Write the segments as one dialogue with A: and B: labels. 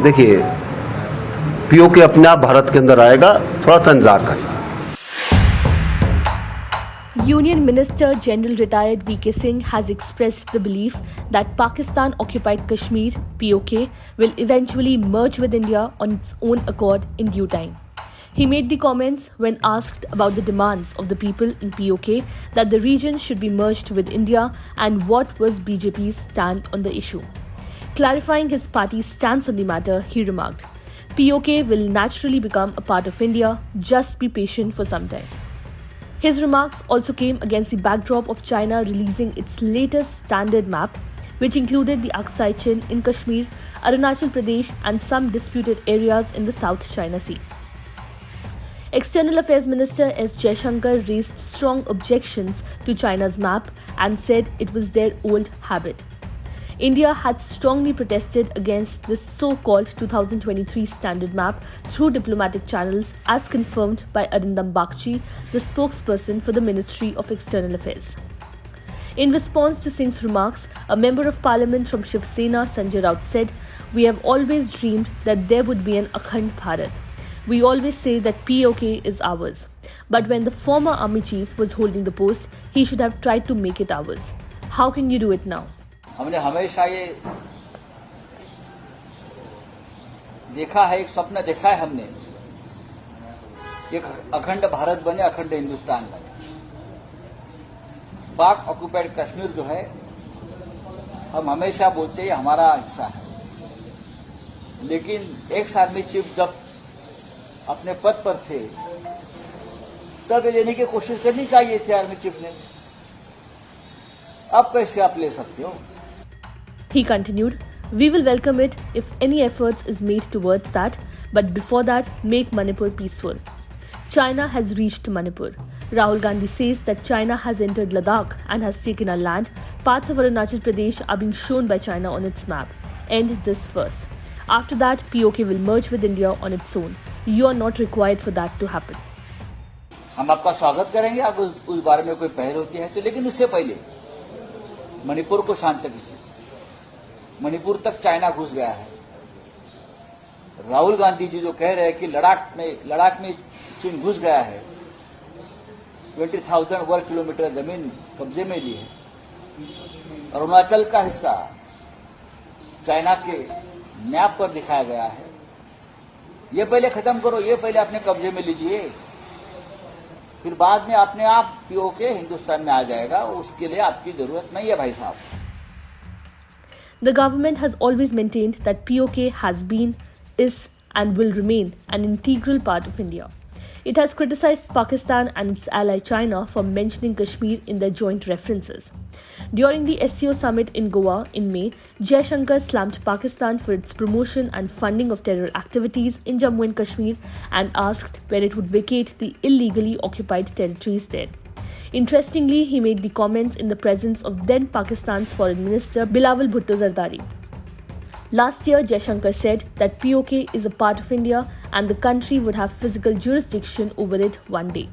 A: देखिए पीओके अपने आप भारत के अंदर आएगा, थोड़ा सा इंतजार करिए।
B: Union Minister General retired VK Singh has expressed the belief that Pakistan occupied Kashmir (POK) will eventually merge with India on its own accord in due time. He made the comments when asked about the demands of the people in POK that the region should be merged with India and what was BJP's stand on the issue. Clarifying his party's stance on the matter, he remarked, "POK will naturally become a part of India, just be patient for some time." His remarks also came against the backdrop of China releasing its latest standard map, which included the Aksai Chin in Kashmir, Arunachal Pradesh, and some disputed areas in the South China Sea. External Affairs Minister S. Jaishankar raised strong objections to China's map and said it was their old habit. India had strongly protested against this so-called 2023 standard map through diplomatic channels, as confirmed by Arindam Bagchi, the spokesperson for the Ministry of External Affairs. In response to Singh's remarks, a member of parliament from Shiv Sena, Sanjay Raut, said, "We have always dreamed that there would be an Akhand Bharat. We always say that POK is ours. But when the former army chief was holding the post, he should have tried to make it ours. How can you do it now?"
C: हमने हमेशा ये देखा है, एक स्वप्न देखा है हमने, एक अखंड भारत बने, अखंड हिंदुस्तान बने। पाक ऑक्युपाइड कश्मीर जो है, हम हमेशा बोलते हैं हमारा हिस्सा है, लेकिन एक्स आर्मी चीफ जब अपने पद पर थे तब ये लेने की कोशिश करनी चाहिए थी आर्मी चीफ ने। अब कैसे आप ले सकते हो?
B: He continued, "We will welcome it if any efforts is made towards that, but before that, make Manipur peaceful." China has reached Manipur. Rahul Gandhi says that China has entered Ladakh and has taken our land. Parts of Arunachal Pradesh are being shown by China on its map. End this first. After that, POK will merge with India on its own. You are not required for that to happen.
C: हम आपका स्वागत करेंगे, अगर उस बारे में कोई पहल होती है तो, लेकिन उससे पहले मणिपुर को शांत कीजिए। मणिपुर तक चाइना घुस गया है। राहुल गांधी जी जो कह रहे हैं कि लद्दाख में चीन घुस गया है, 20,000 वर्ग किलोमीटर जमीन कब्जे में ली है, अरुणाचल का हिस्सा चाइना के मैप पर दिखाया गया है। ये पहले खत्म करो, ये पहले अपने कब्जे में लीजिए, फिर बाद में अपने आप पीओके हिंदुस्तान में आ जाएगा। उसके लिए आपकी जरूरत नहीं है भाई साहब।
B: The government has always maintained that POK has been, is, and will remain an integral part of India. It has criticized Pakistan and its ally China for mentioning Kashmir in their joint references. During the SCO summit in Goa in May, Jaishankar slammed Pakistan for its promotion and funding of terror activities in Jammu and Kashmir and asked when it would vacate the illegally occupied territories there. Interestingly, he made the comments in the presence of then Pakistan's Foreign Minister Bilawal Bhutto Zardari. Last year, Jaishankar said that POK is a part of India and the country would have physical jurisdiction over it one day.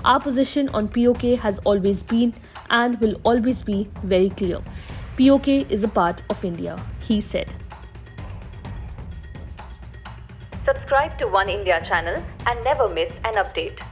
B: Our position on POK has always been and will always be very clear. POK is a part of India, he said.
D: Subscribe to One India channel and never miss an update.